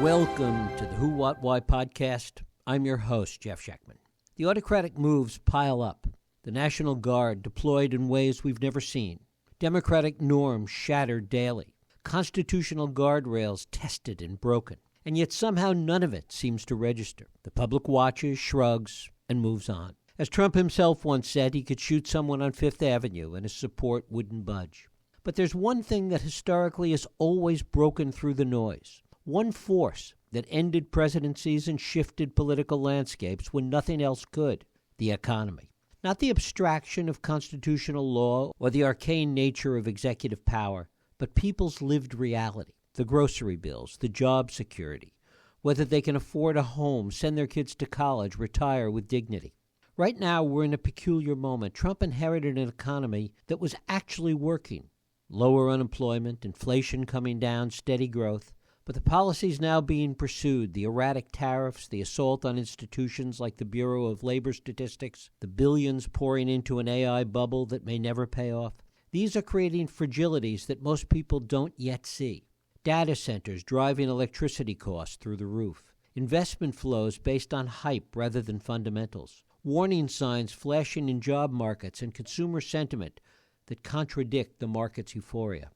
Welcome to the Who, What, Why podcast. I'm your host, Jeff Schechtman. The autocratic moves pile up. The National Guard deployed in ways we've never seen. Democratic norms shattered daily. Constitutional guardrails tested and broken. And yet somehow none of it seems to register. The public watches, shrugs, and moves on. As Trump himself once said, he could shoot someone on Fifth Avenue and his support wouldn't budge. But there's one thing that historically has always broken through the noise. One force that ended presidencies and shifted political landscapes when nothing else could: the economy. Not the abstraction of constitutional law or the arcane nature of executive power, but people's lived reality. The grocery bills, the job security, whether they can afford a home, send their kids to college, retire with dignity. Right now, we're in a peculiar moment. Trump inherited an economy that was actually working. Lower unemployment, inflation coming down, steady growth. But the policies now being pursued, the erratic tariffs, the assault on institutions like the Bureau of Labor Statistics, the billions pouring into an AI bubble that may never pay off, these are creating fragilities that most people don't yet see. Data centers driving electricity costs through the roof. Investment flows based on hype rather than fundamentals. Warning signs flashing in job markets and consumer sentiment that contradict the market's euphoria.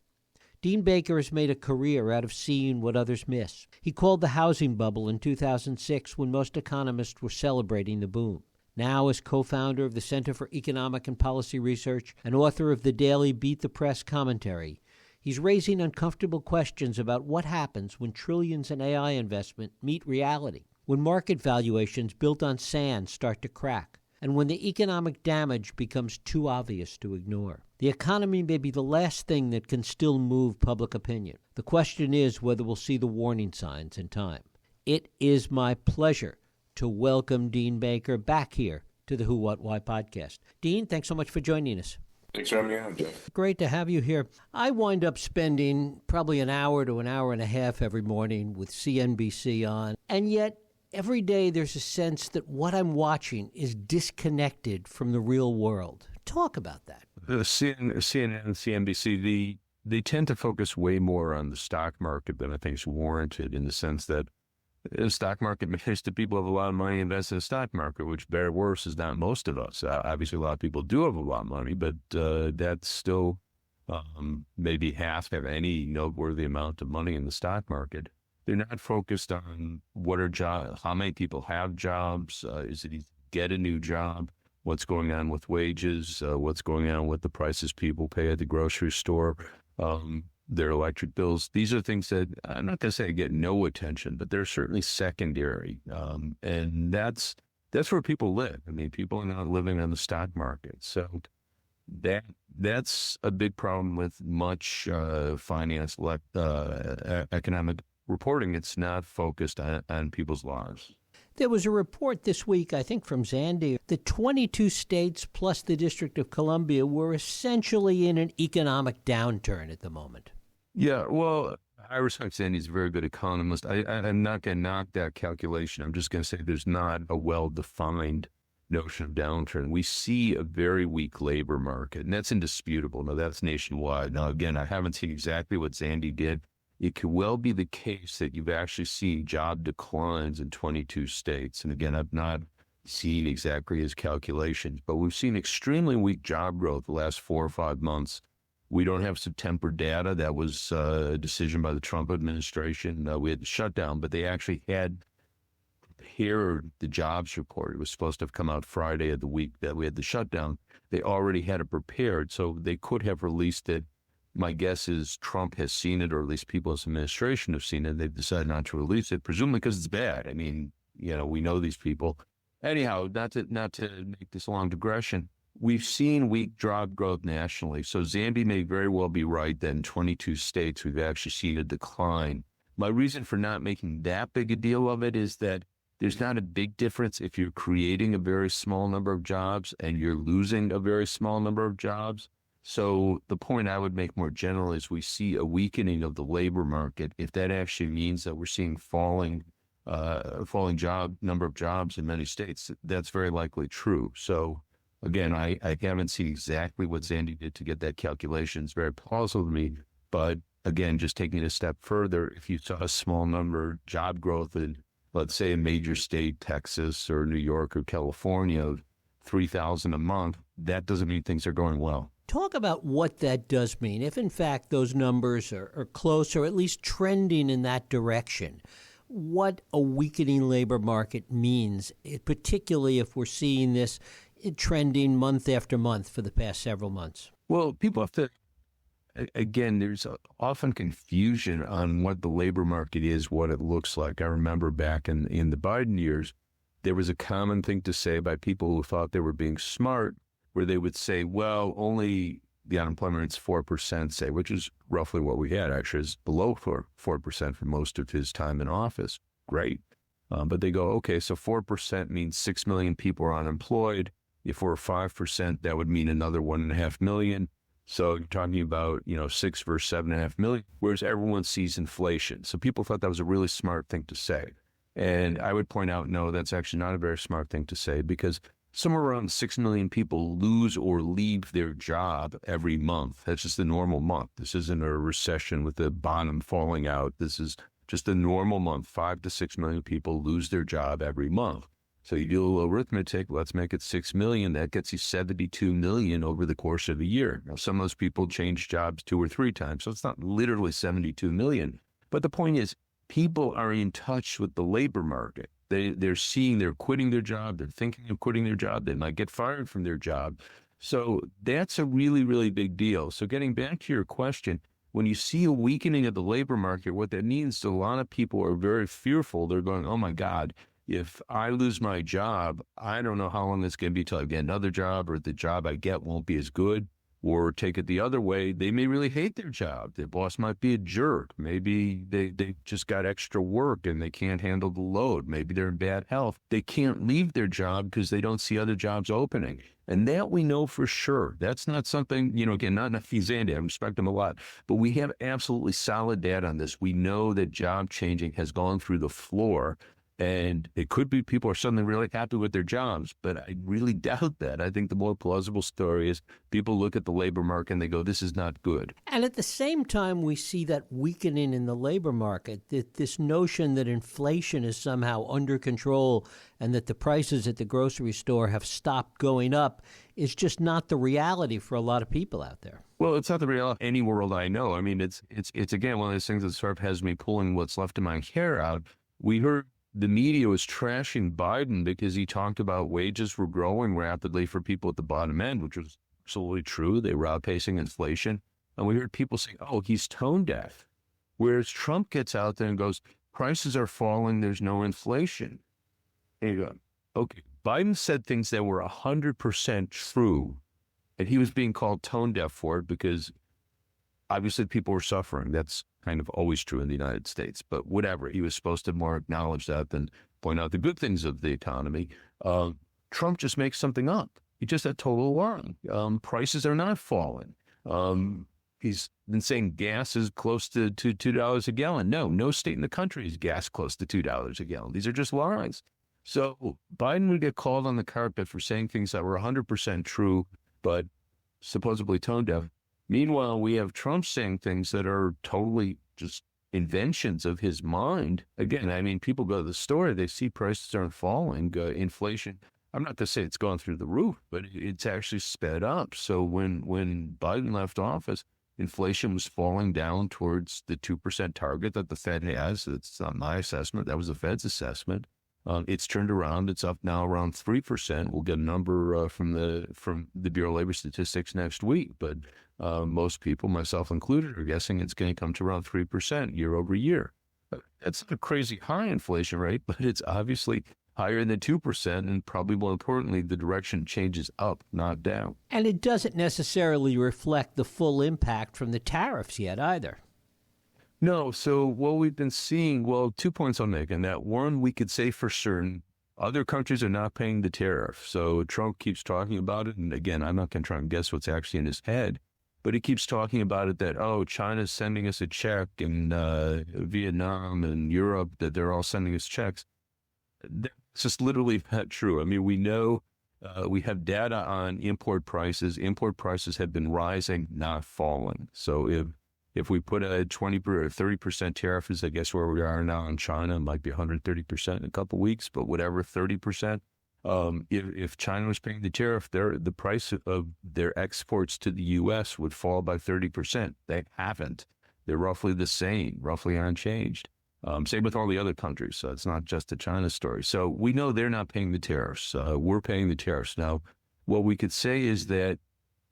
Dean Baker has made a career out of seeing what others miss. He called the housing bubble in 2006 when most economists were celebrating the boom. Now, as co-founder of the Center for Economic and Policy Research and author of the daily Beat the Press commentary, he's raising uncomfortable questions about what happens when trillions in AI investment meet reality, when market valuations built on sand start to crack, and when the economic damage becomes too obvious to ignore. The economy may be the last thing that can still move public opinion. The question is whether we'll see the warning signs in time. It is my pleasure to welcome Dean Baker back here to the Who, What, Why podcast. Dean, thanks so much for joining us. Thanks for having me on, Jeff. Great to have you here. I wind up spending probably an hour to an hour and a half every morning with CNBC on, and yet every day there's a sense that what I'm watching is disconnected from the real world. Talk about that. CNN and CNBC, they tend to focus way more on the stock market than I think is warranted, in the sense that the stock market makes the people have a lot of money invested in the stock market, which, better or worse, is not most of us. Obviously, a lot of people do have a lot of money, but that's still maybe half have any noteworthy amount of money in the stock market. They're not focused on what are jobs, how many people have jobs, is it easy to get a new job, what's going on with wages, what's going on with the prices people pay at the grocery store, their electric bills. These are things that I'm not going to say get no attention, but they're certainly secondary. And that's where people live. I mean, people are not living on the stock market. So that's a big problem with much finance, economic reporting. It's not focused on people's lives. There was a report this week, I think from Zandy, that 22 states plus the District of Columbia were essentially in an economic downturn at the moment. Yeah, well, I respect Zandy. He's a very good economist. I'm not going to knock that calculation. I'm just going to say there's not a well-defined notion of downturn. We see a very weak labor market, and that's indisputable. Now, that's nationwide. Now, again, I haven't seen exactly what Zandy did. It could well be the case that you've actually seen job declines in 22 states. And again, I've not seen exactly his calculations, but we've seen extremely weak job growth the last 4 or 5 months. We don't have September data. That was a decision by the Trump administration. We had the shutdown, but they actually had prepared the jobs report. It was supposed to have come out Friday of the week that we had the shutdown. They already had it prepared, so they could have released it. My guess is Trump has seen it, or at least people in his administration have seen it. They've decided not to release it, presumably because it's bad. I mean, we know these people. Anyhow, not to make this a long digression, we've seen weak job growth nationally. So Zandy may very well be right that in 22 states we've actually seen a decline. My reason for not making that big a deal of it is that there's not a big difference if you're creating a very small number of jobs and you're losing a very small number of jobs. So the point I would make more generally is we see a weakening of the labor market. If that actually means that we're seeing falling number of jobs in many states, that's very likely true. So again, I haven't seen exactly what Zandy did to get that calculation. It's very plausible to me, but again, just taking it a step further, if you saw a small number job growth in, let's say, a major state, Texas or New York or California, of 3,000 a month, that doesn't mean things are going well. Talk about what that does mean. If, in fact, those numbers are close or at least trending in that direction, what a weakening labor market means, particularly if we're seeing this trending month after month for the past several months. Well, people have to, again, there's often confusion on what the labor market is, what it looks like. I remember back in the Biden years, there was a common thing to say by people who thought they were being smart, where they would say, well, only the unemployment rate's 4%, say, which is roughly what we had, actually, is below 4% for most of his time in office. Great. But they go, okay, so 4% means 6 million people are unemployed. If we're 5%, that would mean another 1.5 million. So you're talking about, 6 versus 7.5 million, whereas everyone sees inflation. So people thought that was a really smart thing to say. And I would point out, no, that's actually not a very smart thing to say, because somewhere around 6 million people lose or leave their job every month. That's just a normal month. This isn't a recession with the bottom falling out. This is just a normal month. 5 to 6 million people lose their job every month. So you do a little arithmetic, let's make it 6 million. That gets you 72 million over the course of a year. Now, some of those people change jobs 2 or 3 times, so it's not literally 72 million. But the point is, people are in touch with the labor market. They're seeing they're quitting their job. They're thinking of quitting their job. They might get fired from their job. So that's a really, really big deal. So getting back to your question, when you see a weakening of the labor market, what that means to a lot of people are very fearful. They're going, oh my God, if I lose my job, I don't know how long it's going to be till I get another job, or the job I get won't be as good. Or take it the other way, they may really hate their job. Their boss might be a jerk. Maybe they just got extra work and they can't handle the load. Maybe they're in bad health. They can't leave their job because they don't see other jobs opening. And that we know for sure. That's not something, again, not Zandy, I respect him a lot, but we have absolutely solid data on this. We know that job changing has gone through the floor. And it could be people are suddenly really happy with their jobs, but I really doubt that. I think the more plausible story is people look at the labor market and they go, this is not good. And at the same time, we see that weakening in the labor market, this notion that inflation is somehow under control and that the prices at the grocery store have stopped going up is just not the reality for a lot of people out there. Well, it's not the reality any world I know. I mean, it's again, one of those things that sort of has me pulling what's left of my hair out. We heard the media was trashing Biden because he talked about wages were growing rapidly for people at the bottom end, which was absolutely true. They were outpacing inflation. And we heard people saying, oh, he's tone deaf. Whereas Trump gets out there and goes, prices are falling, there's no inflation. And you go, okay, Biden said things that were 100% true, and he was being called tone deaf for it because obviously people were suffering. That's kind of always true in the United States, but whatever. He was supposed to more acknowledge that than point out the good things of the economy. Trump just makes something up. He just had total wrong. Prices are not falling. He's been saying gas is close to $2 a gallon. No state in the country is gas close to $2 a gallon. These are just lies. So Biden would get called on the carpet for saying things that were 100% true, but supposedly tone deaf. Meanwhile, we have Trump saying things that are totally just inventions of his mind. Again, I mean, people go to the store, they see prices aren't falling, inflation. I'm not going to say it's gone through the roof, but it's actually sped up. So when Biden left office, inflation was falling down towards the 2% target that the Fed has. It's not my assessment. That was the Fed's assessment. It's turned around. It's up now around 3%. We'll get a number from the Bureau of Labor Statistics next week, but most people, myself included, are guessing it's going to come to around 3% year over year. That's not a crazy high inflation rate, but it's obviously higher than 2%, and probably more importantly, the direction changes up, not down. And it doesn't necessarily reflect the full impact from the tariffs yet either. No. So what we've been seeing, 2 points I'll make. And that one, we could say for certain, other countries are not paying the tariff. So Trump keeps talking about it. And again, I'm not going to try and guess what's actually in his head, but he keeps talking about it that, China's sending us a check, and Vietnam and Europe, that they're all sending us checks. That's just literally not true. I mean, we know we have data on import prices. Import prices have been rising, not falling. So If we put a 20 or 30% tariff, is I guess where we are now in China, it might be 130% in a couple of weeks, but whatever, 30%. If China was paying the tariff, the price of their exports to the U.S. would fall by 30%. They haven't. They're roughly the same, roughly unchanged. Same with all the other countries. So it's not just a China story. So we know they're not paying the tariffs. We're paying the tariffs. Now, what we could say is that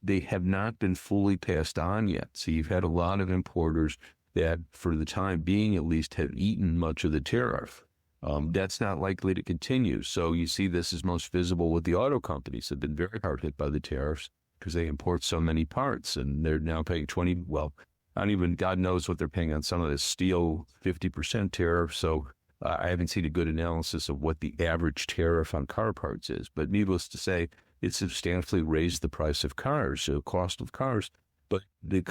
they have not been fully passed on yet. So you've had a lot of importers that, for the time being at least, have eaten much of the tariff. That's not likely to continue. So you see this is most visible with the auto companies that have been very hard hit by the tariffs because they import so many parts, and they're now paying not even God knows what they're paying on some of this steel, 50% tariff. So I haven't seen a good analysis of what the average tariff on car parts is. But needless to say, it substantially raised the price of cars, so cost of cars. But the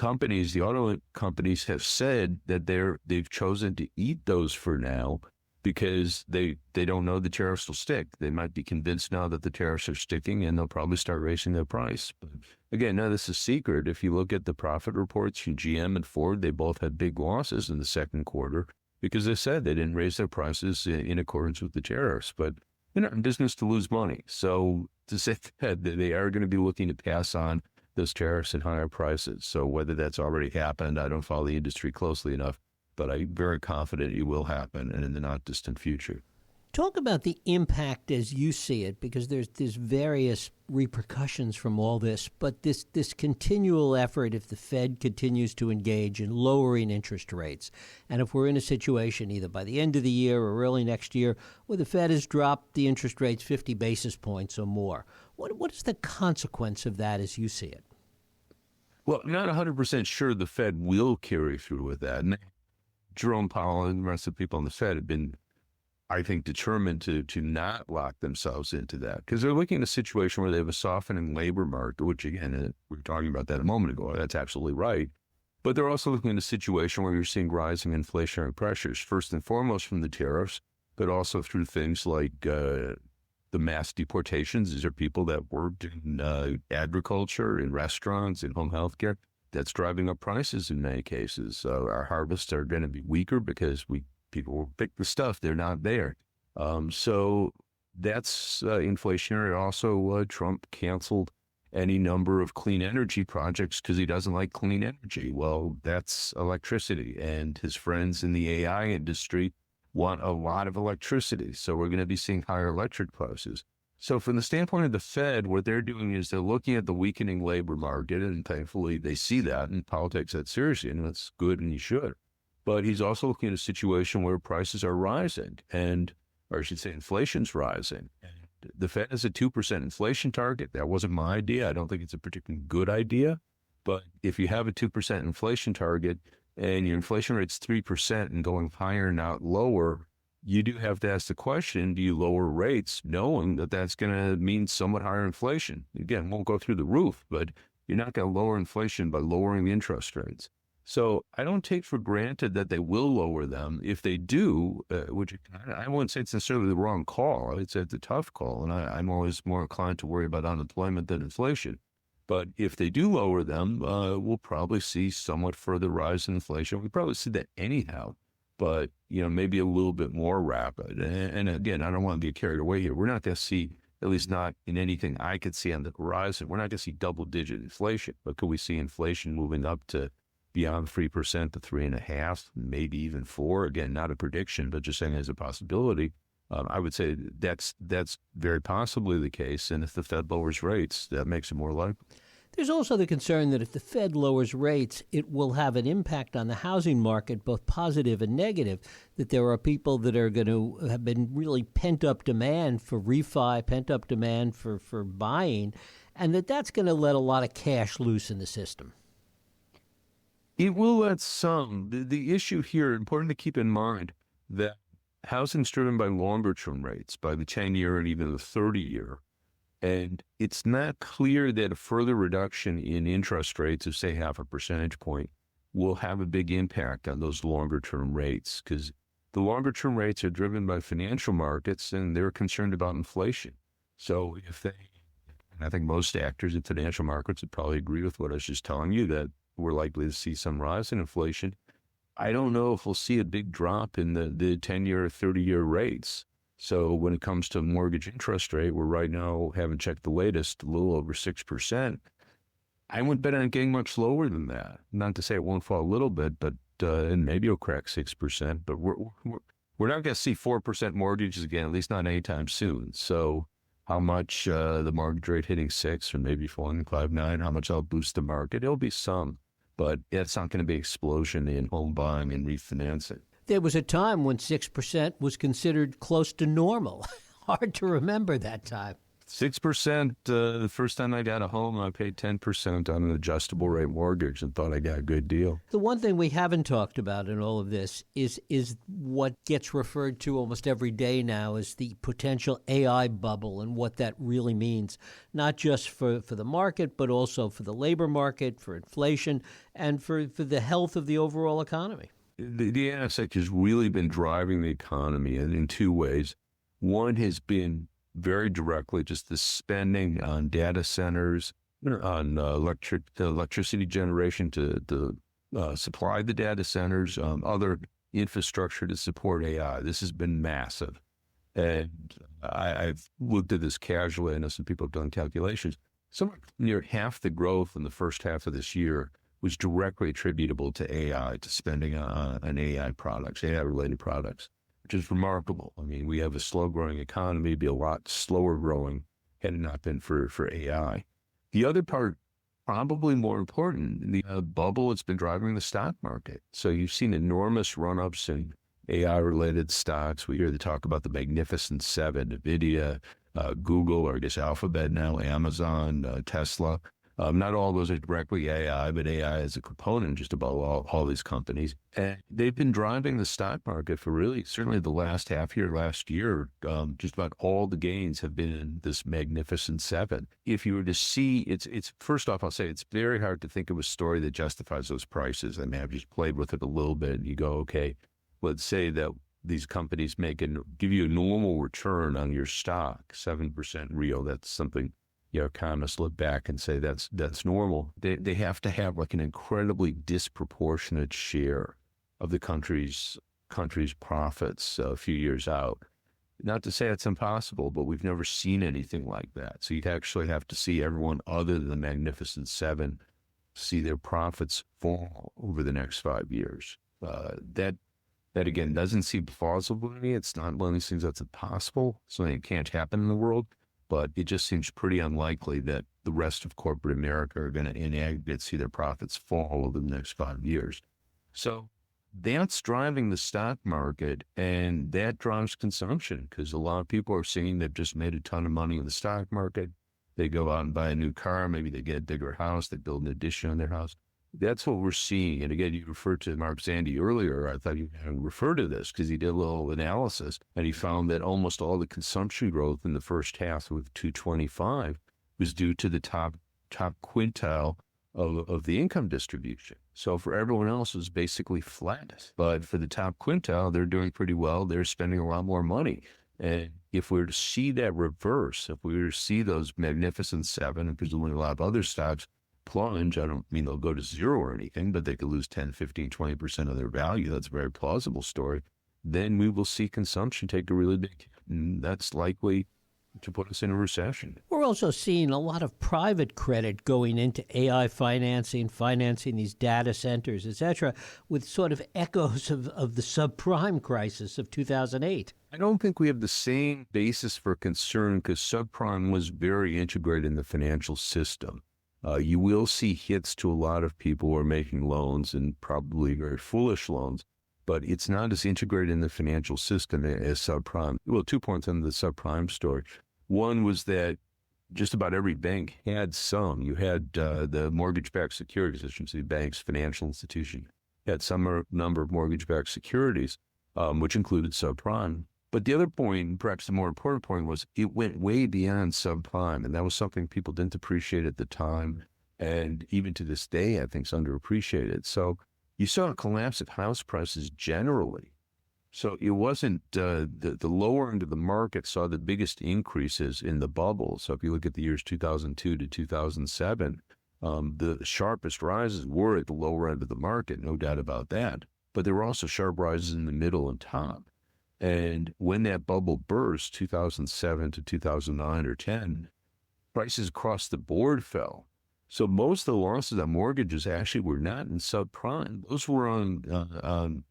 auto companies have said that they've chosen to eat those for now because they don't know the tariffs will stick. They might be convinced now that the tariffs are sticking, and they'll probably start raising their price. But again, none of this is secret. If you look at the profit reports from GM and Ford, they both had big losses in the second quarter because they said they didn't raise their prices in accordance with the tariffs. But they're not in business to lose money. So to say that they are going to be looking to pass on those tariffs at higher prices. So whether that's already happened, I don't follow the industry closely enough, but I'm very confident it will happen and in the not distant future. Talk about the impact as you see it, because there's various repercussions from all this, but this continual effort, if the Fed continues to engage in lowering interest rates, and if we're in a situation either by the end of the year or early next year where the Fed has dropped the interest rates 50 basis points or more, what is the consequence of that as you see it? Well, I'm not 100% sure the Fed will carry through with that. And Jerome Powell and the rest of the people on the Fed have been, I think, determined to not lock themselves into that because they're looking at a situation where they have a softening labor market, which, again, we were talking about that a moment ago. That's absolutely right. But they're also looking at a situation where you're seeing rising inflationary pressures, first and foremost from the tariffs, but also through things like the mass deportations. These are people that worked in agriculture, in restaurants, in home health care. That's driving up prices in many cases. Our harvests are going to be weaker because people will pick the stuff. They're not there. So that's inflationary. Also, Trump canceled any number of clean energy projects because he doesn't like clean energy. Well, that's electricity. And his friends in the AI industry want a lot of electricity. So we're going to be seeing higher electric prices. So from the standpoint of the Fed, what they're doing is they're looking at the weakening labor market, and thankfully they see that, and politics that seriously, and that's good, and you should. But he's also looking at a situation where prices are rising, or I should say inflation's rising. And the Fed has a 2% inflation target. That wasn't my idea. I don't think it's a particularly good idea. But if you have a 2% inflation target and your inflation rate's 3% and going higher, not lower, you do have to ask the question, do you lower rates knowing that that's going to mean somewhat higher inflation? Again, won't go through the roof, but you're not going to lower inflation by lowering the interest rates. So I don't take for granted that they will lower them. If they do, which I wouldn't say it's necessarily the wrong call. I would say it's a tough call, and I'm always more inclined to worry about unemployment than inflation. But if they do lower them, we'll probably see somewhat further rise in inflation. We probably see that anyhow, but maybe a little bit more rapid. And again, I don't want to get carried away here. We're not going to see, at least not in anything I could see on the horizon, we're not going to see double-digit inflation. But could we see inflation moving up to beyond 3% to 3.5%, maybe even 4%? Again, not a prediction, but just saying as a possibility. I would say that's very possibly the case. And if the Fed lowers rates, that makes it more likely. There's also the concern that if the Fed lowers rates, it will have an impact on the housing market, both positive and negative, that there are people that are going to have been really pent-up demand for refi, pent-up demand for buying, and that's going to let a lot of cash loose in the system. It will let some. The issue here, important to keep in mind, that housing's driven by longer-term rates, by the 10-year and even the 30-year. And it's not clear that a further reduction in interest rates of, say, 0.5 percentage point will have a big impact on those longer-term rates, because the longer-term rates are driven by financial markets, and they're concerned about inflation. So and I think most actors in financial markets would probably agree with what I was just telling you, that we're likely to see some rise in inflation. I don't know if we'll see a big drop in the 10-year or 30-year rates. So when it comes to mortgage interest rate, we're right now, haven't checked the latest, a little over 6%. I wouldn't bet on it getting much lower than that. Not to say it won't fall a little bit, but and maybe it'll crack 6%. But we're not going to see 4% mortgages again, at least not anytime soon. So how much the mortgage rate hitting 6 or maybe falling 5.9, how much that'll boost the market? It'll be some, but it's not going to be an explosion in home buying and refinancing. There was a time when 6% was considered close to normal. Hard to remember that time. 6%, the first time I got a home, I paid 10% on an adjustable rate mortgage and thought I got a good deal. The one thing we haven't talked about in all of this is what gets referred to almost every day now as the potential AI bubble and what that really means, not just for the market, but also for the labor market, for inflation, and for the health of the overall economy. The AI sector has really been driving the economy in two ways. One has been very directly just the spending on data centers, on electricity generation to supply the data centers, other infrastructure to support AI. This has been massive. And I've looked at this casually. I know some people have done calculations. Somewhere near half the growth in the first half of this year was directly attributable to AI, to spending on AI products, AI-related products, which is remarkable. I mean, we have a slow-growing economy, it'd be a lot slower growing had it not been for AI. The other part, probably more important, the bubble that's been driving the stock market. So you've seen enormous run-ups in AI-related stocks. We hear the talk about the Magnificent Seven, NVIDIA, Google, or I guess Alphabet now, Amazon, Tesla. Not all of those are directly AI, but AI is a component just about all these companies. And they've been driving the stock market for really, certainly the last last year, just about all the gains have been in this Magnificent Seven. If you were to see, it's first off, I'll say it's very hard to think of a story that justifies those prices. I mean, I've just played with it a little bit and you go, okay, let's say that these companies give you a normal return on your stock, 7% real. That's something economists look back and say that's normal. They have to have like an incredibly disproportionate share of the country's profits a few years out. Not to say it's impossible, but we've never seen anything like that. So you'd actually have to see everyone other than the Magnificent Seven see their profits fall over the next 5 years. That again doesn't seem plausible to me. It's not one of these things that's impossible. Something that can't happen in the world. But it just seems pretty unlikely that the rest of corporate America are going to, in aggregate, see their profits fall over the next 5 years. So that's driving the stock market, and that drives consumption because a lot of people are seeing they've just made a ton of money in the stock market. They go out and buy a new car. Maybe they get a bigger house. They build an addition on their house. That's what we're seeing. And again, you referred to Mark Zandi earlier. I thought you referred to this because he did a little analysis and he found that almost all the consumption growth in the first half of 225 was due to the top quintile of the income distribution. So for everyone else, it was basically flat. But for the top quintile, they're doing pretty well. They're spending a lot more money. And if we were to see that reverse, if we were to see those Magnificent Seven and presumably a lot of other stocks plunge, I don't mean they'll go to zero or anything, but they could lose 10, 15, 20% of their value. That's a very plausible story. Then we will see consumption take a really big hit. And that's likely to put us in a recession. We're also seeing a lot of private credit going into AI financing these data centers, et cetera, with sort of echoes of the subprime crisis of 2008. I don't think we have the same basis for concern because subprime was very integrated in the financial system. You will see hits to a lot of people who are making loans and probably very foolish loans, but it's not as integrated in the financial system as subprime. Well, 2 points on the subprime story. One was that just about every bank had some. You had the mortgage-backed securities, I should say banks, financial institution, had some number of mortgage-backed securities, which included subprime. But the other point, perhaps the more important point, was it went way beyond subprime, and that was something people didn't appreciate at the time, and even to this day, I think, is underappreciated. So you saw a collapse of house prices generally. So it wasn't the lower end of the market saw the biggest increases in the bubble. So if you look at the years 2002 to 2007, The sharpest rises were at the lower end of the market, no doubt about that. But there were also sharp rises in the middle and top. And when that bubble burst, 2007 to 2009 or 10, prices across the board fell. So most of the losses on mortgages actually were not in subprime. Those were on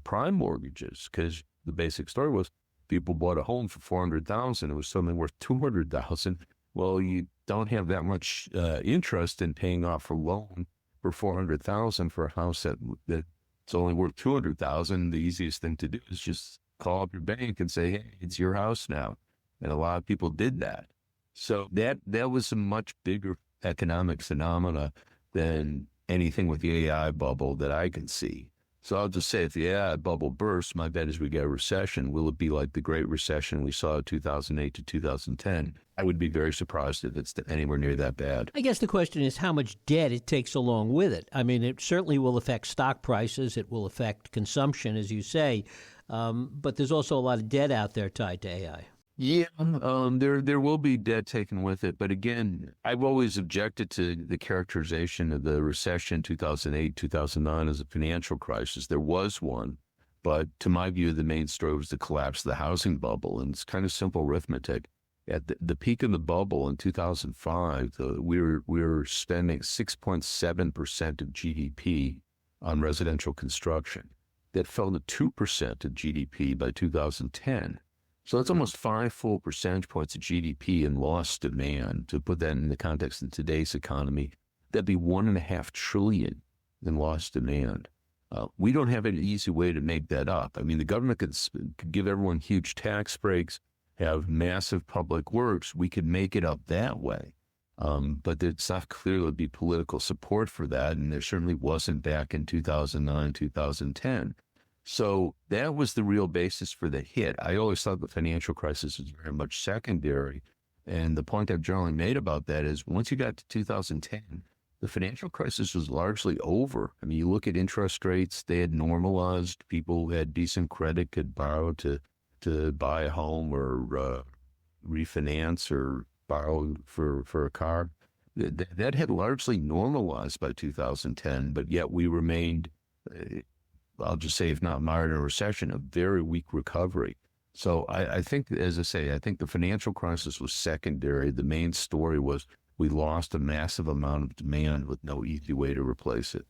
prime mortgages, because the basic story was people bought a home for $400,000. It was something worth $200,000. Well, you don't have that much interest in paying off a loan for $400,000 for a house that's only worth $200,000. The easiest thing to do is just call up your bank and say, "Hey, it's your house now." And a lot of people did that. So that was a much bigger economic phenomena than anything with the AI bubble that I can see. So I'll just say, if the AI bubble bursts, my bet is we get a recession. Will it be like the Great Recession we saw in 2008 to 2010? I would be very surprised if it's anywhere near that bad. I guess the question is how much debt it takes along with it. I mean, it certainly will affect stock prices. It will affect consumption, as you say. But there's also a lot of debt out there tied to AI. Yeah, there will be debt taken with it. But again, I've always objected to the characterization of the recession 2008, 2009 as a financial crisis. There was one. But to my view, the main story was the collapse of the housing bubble. And it's kind of simple arithmetic. At the peak of the bubble in 2005, we were spending 6.7% of GDP on residential construction. That fell to 2% of GDP by 2010. So that's almost 5 full percentage points of GDP in lost demand. To put that in the context of today's economy, that'd be $1.5 trillion in lost demand. We don't have an easy way to make that up. I mean, the government could give everyone huge tax breaks, have massive public works. We could make it up that way. But it's not clear there'd be political support for that, and there certainly wasn't back in 2009, 2010. So that was the real basis for the hit. I always thought the financial crisis was very much secondary. And the point I've generally made about that is once you got to 2010, the financial crisis was largely over. I mean, you look at interest rates, they had normalized. People who had decent credit could borrow to buy a home or refinance or borrow for a car. That had largely normalized by 2010, but yet we remained, I'll just say, if not mired in a recession, a very weak recovery. So I think, as I say, I think the financial crisis was secondary. The main story was we lost a massive amount of demand with no easy way to replace it.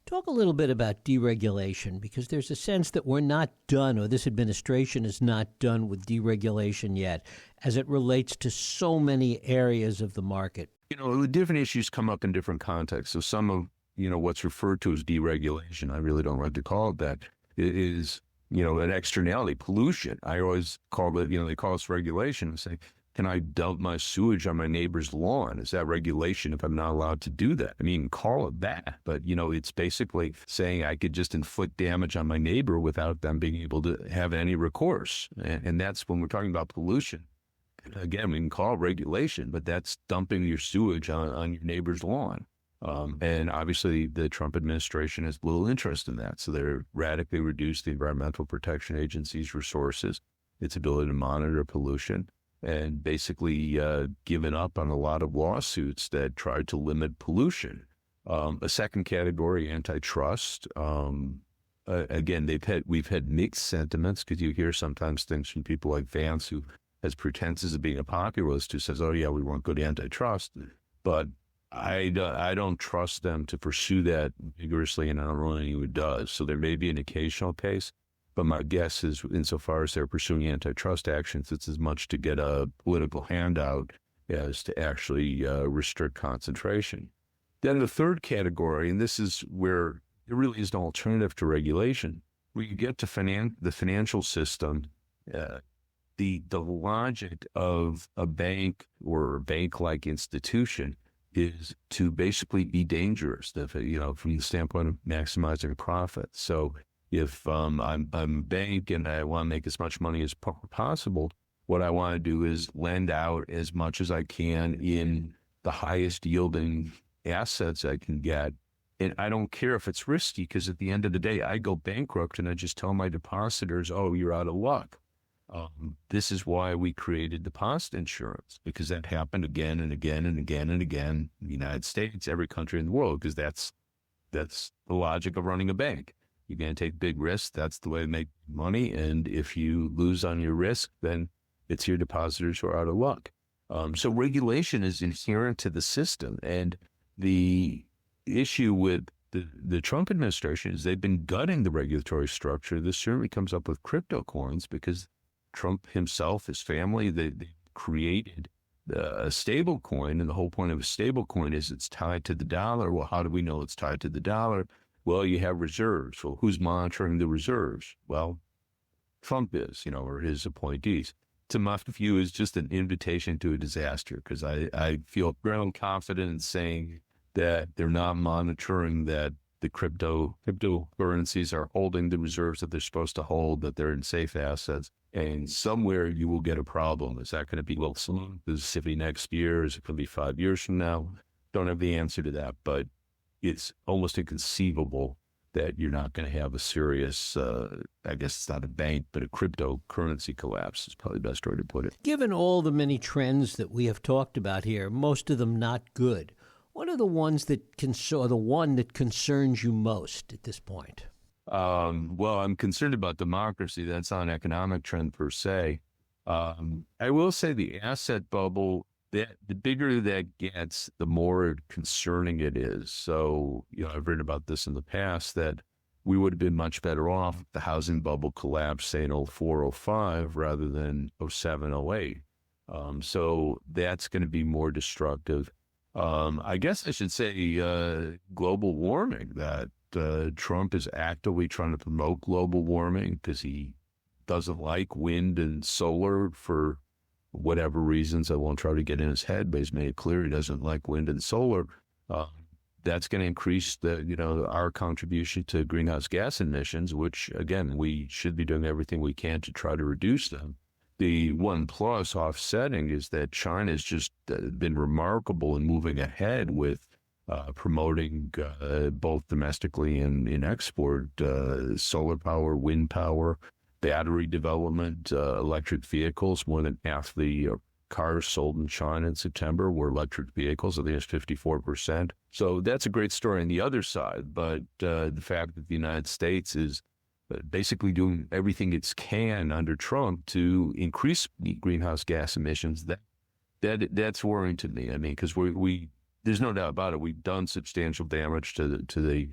Talk a little bit about deregulation, because there's a sense that we're not done, or this administration is not done with deregulation yet, as it relates to so many areas of the market. You know, the different issues come up in different contexts. So some of, what's referred to as deregulation, I really don't like to call it that, is, an externality, pollution. I always call it, they call us regulation and say, can I dump my sewage on my neighbor's lawn? Is that regulation if I'm not allowed to do that? I mean, call it that. But, it's basically saying I could just inflict damage on my neighbor without them being able to have any recourse. And that's when we're talking about pollution. Again, we can call it regulation, but that's dumping your sewage on your neighbor's lawn. And obviously the Trump administration has little interest in that. So they're radically reduced the Environmental Protection Agency's resources, its ability to monitor pollution, and basically given up on a lot of lawsuits that tried to limit pollution. A second category, antitrust. Again, we've had mixed sentiments, because you hear sometimes things from people like Vance, who has pretenses of being a populist, who says, "Oh yeah, we want good antitrust," but I don't trust them to pursue that vigorously, and I don't know anyone who does. So there may be an occasional case, but my guess is, insofar as they're pursuing antitrust actions, it's as much to get a political handout as to actually restrict concentration. Then the third category, and this is where there really is no alternative to regulation, where you get to the financial system, the logic of a bank or a bank-like institution is to basically be dangerous, from the standpoint of maximizing profit. So if I'm a bank and I want to make as much money as possible, what I want to do is lend out as much as I can in the highest yielding assets I can get. And I don't care if it's risky, because at the end of the day, I go bankrupt and I just tell my depositors, "Oh, you're out of luck." This is why we created deposit insurance, because that happened again and again and again and again in the United States, every country in the world, because that's the logic of running a bank. You're going to take big risks. That's the way to make money. And if you lose on your risk, then it's your depositors who are out of luck. So regulation is inherent to the system. And the issue with the Trump administration is they've been gutting the regulatory structure. This certainly comes up with crypto coins because Trump himself, his family, they created a stable coin. And the whole point of a stable coin is it's tied to the dollar. Well, how do we know it's tied to the dollar? Well, you have reserves. Well, who's monitoring the reserves? Well, Trump is, or his appointees. To my view, is just an invitation to a disaster, because I feel very confident in saying that they're not monitoring that the cryptocurrencies are holding the reserves that they're supposed to hold, that they're in safe assets. And somewhere you will get a problem. Is that going to be soon? Is it next year? Is it going to be 5 years from now? Don't have the answer to that, but it's almost inconceivable that you're not going to have a serious, I guess it's not a bank, but a cryptocurrency collapse is probably the best way to put it. Given all the many trends that we have talked about here, most of them not good, what are the ones that the one that concerns you most at this point? Well, I'm concerned about democracy. That's not an economic trend per se. I will say the asset bubble, the bigger that gets, the more concerning it is. So, I've written about this in the past, that we would have been much better off if the housing bubble collapsed, say, in 04, 05, rather than 07, 08. So that's going to be more destructive. I guess I should say global warming, that Trump is actively trying to promote global warming because he doesn't like wind and solar for whatever reasons. I won't try to get in his head, but he's made it clear he doesn't like wind and solar. That's going to increase our contribution to greenhouse gas emissions, which, again, we should be doing everything we can to try to reduce them. The one plus offsetting is that China has just been remarkable in moving ahead with promoting both domestically and in export solar power, wind power, battery development, electric vehicles. More than half the cars sold in China in September were electric vehicles. I think it's 54%. So that's a great story on the other side. But the fact that the United States is basically doing everything it can under Trump to increase the greenhouse gas emissions, that's worrying to me. I mean, because we there's no doubt about it. We've done substantial damage to the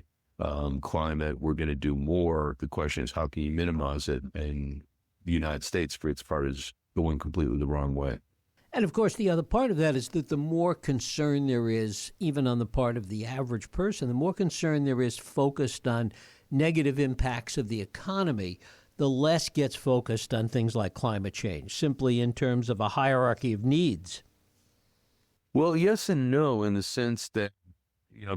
climate. We're going to do more. The question is, how can you minimize it? And the United States, for its part, is going completely the wrong way. And of course, the other part of that is that the more concern there is, even on the part of the average person, the more concern there is focused on negative impacts of the economy, the less gets focused on things like climate change, simply in terms of a hierarchy of needs. Well, yes and no, in the sense that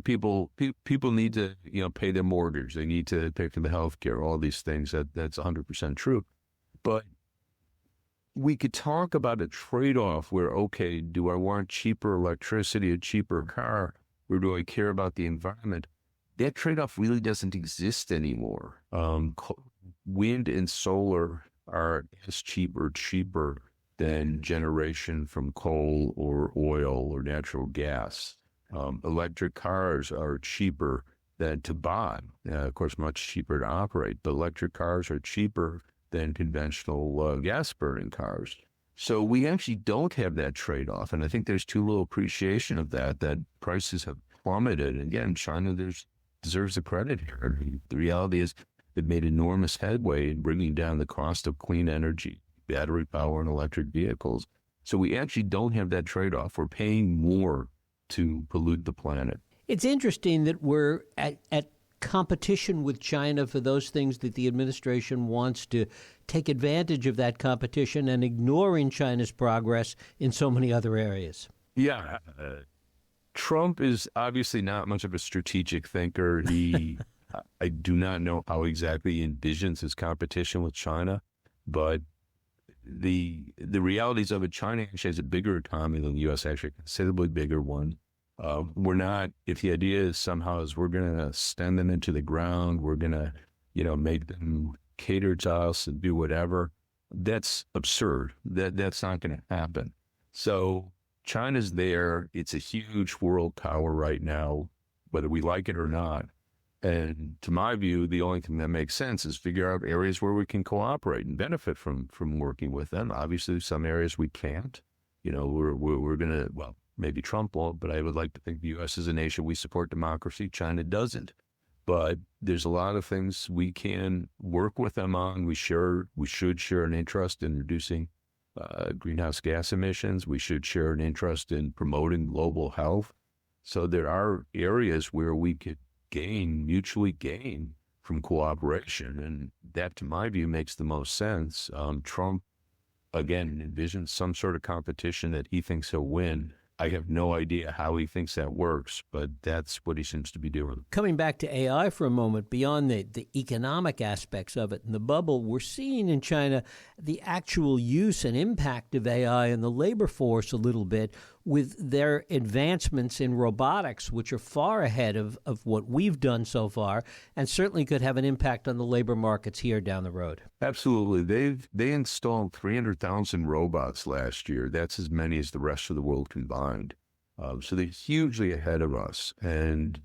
people need to pay their mortgage, they need to pay for the health care, all these things. That's 100% true. But we could talk about a trade-off where, okay, do I want cheaper electricity, a cheaper car, or do I care about the environment? That trade-off really doesn't exist anymore. Wind and solar are as cheaper than generation from coal or oil or natural gas. Electric cars are cheaper than to buy. Of course, much cheaper to operate, but electric cars are cheaper than conventional gas-burning cars. So we actually don't have that trade-off, and I think there's too little appreciation of that prices have plummeted. And again, China deserves the credit here. The reality is they've made enormous headway in bringing down the cost of clean energy, battery power, and electric vehicles. So we actually don't have that trade-off. We're paying more to pollute the planet. It's interesting that we're at competition with China for those things that the administration wants to take advantage of that competition and ignoring China's progress in so many other areas. Yeah. Trump is obviously not much of a strategic thinker. I do not know how exactly he envisions his competition with China, but the realities of it, China actually has a bigger economy than the U.S., actually a considerably bigger one. We're not, if the idea is somehow is we're going to send them into the ground, we're going to, make them cater to us and do whatever. That's absurd. That's not going to happen. So China's there. It's a huge world power right now, whether we like it or not. And to my view, the only thing that makes sense is figure out areas where we can cooperate and benefit from working with them. Obviously, some areas we can't. We're going to, well, maybe Trump won't, but I would like to think the U.S. is a nation. We support democracy. China doesn't. But there's a lot of things we can work with them on. We should share an interest in reducing greenhouse gas emissions. We should share an interest in promoting global health. So there are areas where we could mutually gain from cooperation. And that, to my view, makes the most sense. Trump, again, envisions some sort of competition that he thinks he'll win. I have no idea how he thinks that works, but that's what he seems to be doing. Coming back to AI for a moment, beyond the economic aspects of it and the bubble, we're seeing in China the actual use and impact of AI in the labor force a little bit with their advancements in robotics, which are far ahead of what we've done so far, and certainly could have an impact on the labor markets here down the road. Absolutely. They installed 300,000 robots last year. That's as many as the rest of the world combined. So they're hugely ahead of us. And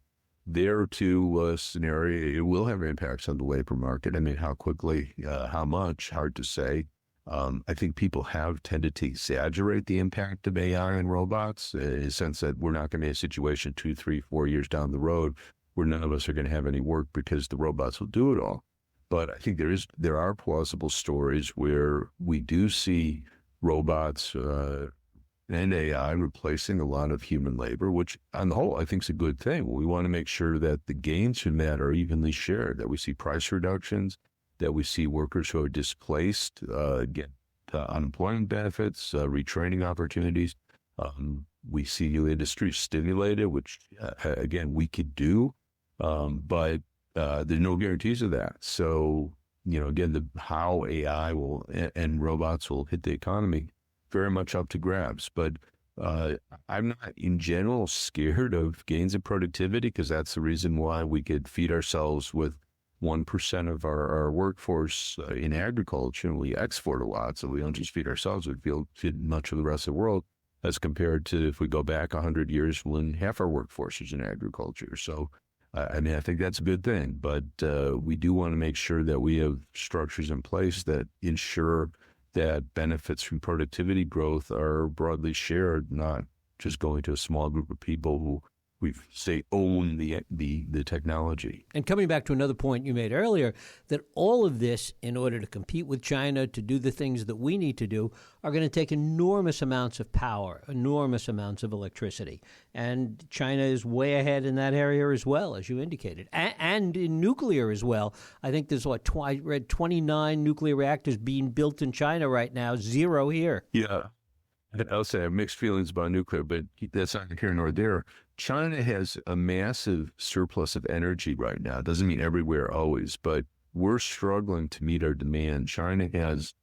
there, too, was an area, it will have impacts on the labor market. I mean, how quickly, how much, hard to say. I think people have tended to exaggerate the impact of AI and robots in the sense that we're not going to be in a situation 2, 3, 4 years down the road where none of us are going to have any work because the robots will do it all. But I think there are plausible stories where we do see robots and AI replacing a lot of human labor, which on the whole I think is a good thing. We want to make sure that the gains from that are evenly shared, that we see price reductions, that we see workers who are displaced get unemployment benefits, retraining opportunities. We see new industries stimulated, which, again, we could do, but there's no guarantees of that. So, again, how AI will and robots will hit the economy, very much up to grabs. But I'm not, in general, scared of gains in productivity because that's the reason why we could feed ourselves with 1% of our workforce in agriculture, and we export a lot, so we don't just feed ourselves, we feed much of the rest of the world, as compared to if we go back 100 years when half our workforce is in agriculture. So, I think that's a good thing, but we do want to make sure that we have structures in place that ensure that benefits from productivity growth are broadly shared, not just going to a small group of people who we say own the technology. And coming back to another point you made earlier, that all of this, in order to compete with China, to do the things that we need to do, are going to take enormous amounts of power, enormous amounts of electricity. And China is way ahead in that area as well, as you indicated, and in nuclear as well. I think there's, I read 29 nuclear reactors being built in China right now, 0 here. Yeah. I'll say I have mixed feelings about nuclear, but that's not here nor there. China has a massive surplus of energy right now. It doesn't mean everywhere always, but we're struggling to meet our demand. China has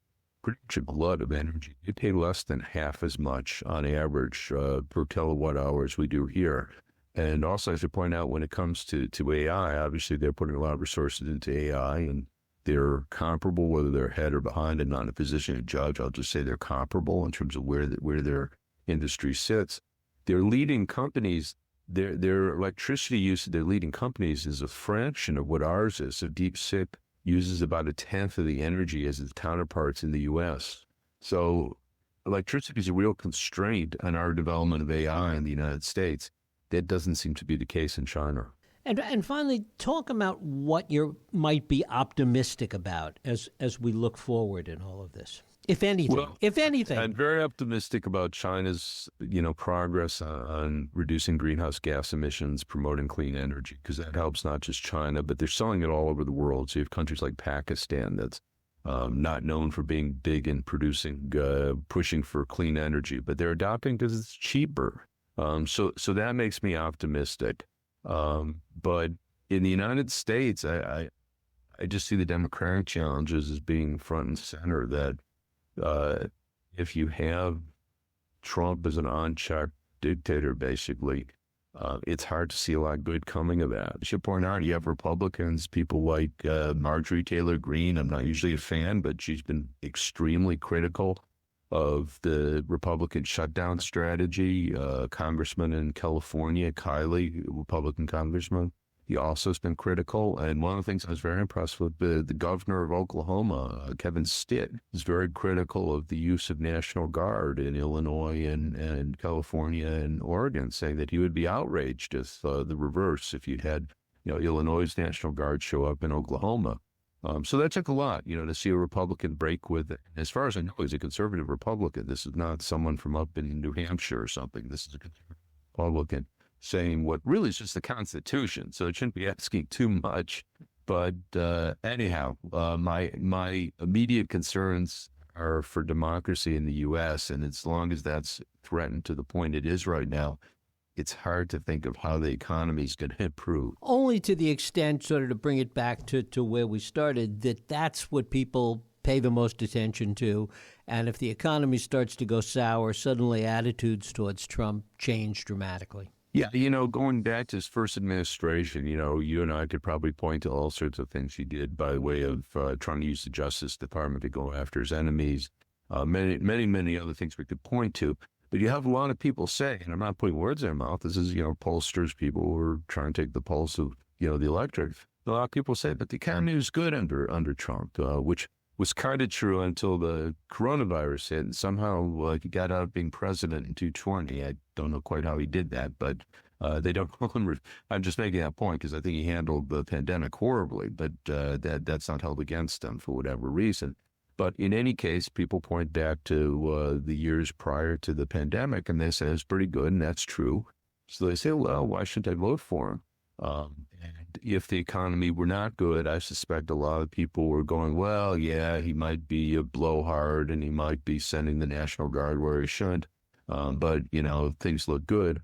pretty much a glut of energy. They pay less than half as much on average per kilowatt hour as we do here. And also, I should point out, when it comes to AI, obviously they're putting a lot of resources into AI, and they're comparable, whether they're ahead or behind. I'm not in a position to judge. I'll just say they're comparable in terms of where their industry sits. Their leading companies, their electricity use of their leading companies is a fraction of what ours is. So DeepSeek uses about 1/10 of the energy as its counterparts in the U.S. So electricity is a real constraint on our development of AI in the United States. That doesn't seem to be the case in China. And finally, talk about what you might be optimistic about as we look forward in all of this, if anything. Well, if anything, I'm very optimistic about China's, progress on reducing greenhouse gas emissions, promoting clean energy, because that helps not just China, but they're selling it all over the world. So you have countries like Pakistan that's not known for being big in pushing for clean energy, but they're adopting because it's cheaper. So that makes me optimistic. But in the United States, I just see the democratic challenges as being front and center, that if you have Trump as an unchecked dictator, basically, It's hard to see a lot good coming of that. I should point out, you have Republicans, people like Marjorie Taylor Greene. I'm not usually a fan, but she's been extremely critical of the Republican shutdown strategy. Congressman in California, Kiley, Republican congressman, he also has been critical. And one of the things I was very impressed with, the governor of Oklahoma, Kevin Stitt, is very critical of the use of National Guard in Illinois and California and Oregon, saying that he would be outraged if the reverse, if you had, Illinois' National Guard show up in Oklahoma. So that took a lot, to see a Republican break with it. As far as I know, he's a conservative Republican. This is not someone from up in New Hampshire or something. This is a conservative Republican saying what really is just the Constitution. So it shouldn't be asking too much. But anyhow, my immediate concerns are for democracy in the U.S. And as long as that's threatened to the point it is right now, it's hard to think of how the economy is going to improve. Only to the extent, sort of to bring it back to where we started, that's what people pay the most attention to. And if the economy starts to go sour, suddenly attitudes towards Trump change dramatically. Yeah, going back to his first administration, you and I could probably point to all sorts of things he did by way of trying to use the Justice Department to go after his enemies, many other things we could point to. But you have a lot of people say, and I'm not putting words in their mouth, this is, pollsters, people who are trying to take the pulse of, the electorate. A lot of people say, but the economy was good under Trump, which was kind of true until the coronavirus hit, and somehow he got out of being president in 2020. I don't know quite how he did that, but they don't. I'm just making that point because I think he handled the pandemic horribly, but that's not held against him for whatever reason. But in any case, people point back to the years prior to the pandemic, and they say it's pretty good, and that's true. So they say, well, why shouldn't I vote for him? And if the economy were not good, I suspect a lot of people were going, well, yeah, he might be a blowhard, and he might be sending the National Guard where he shouldn't. But, if things look good,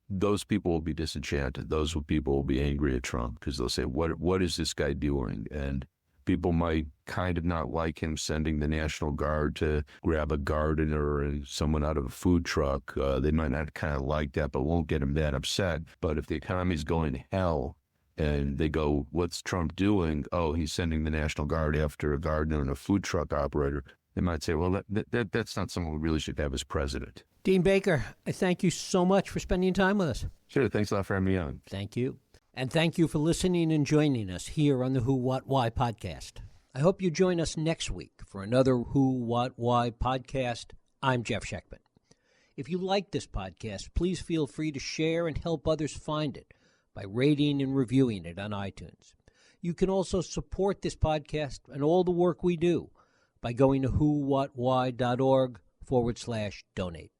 those people will be disenchanted. Those people will be angry at Trump because they'll say, what is this guy doing? And people might kind of not like him sending the National Guard to grab a gardener or someone out of a food truck. They might not kind of like that, but won't get him that upset. But if the economy's going to hell and they go, what's Trump doing? Oh, he's sending the National Guard after a gardener and a food truck operator. They might say, well, that's not someone we really should have as president. Dean Baker, I thank you so much for spending time with us. Sure. Thanks a lot for having me on. Thank you. And thank you for listening and joining us here on the Who, What, Why podcast. I hope you join us next week for another Who, What, Why podcast. I'm Jeff Sheckman. If you like this podcast, please feel free to share and help others find it by rating and reviewing it on iTunes. You can also support this podcast and all the work we do by going to whowhatwhy.org/donate.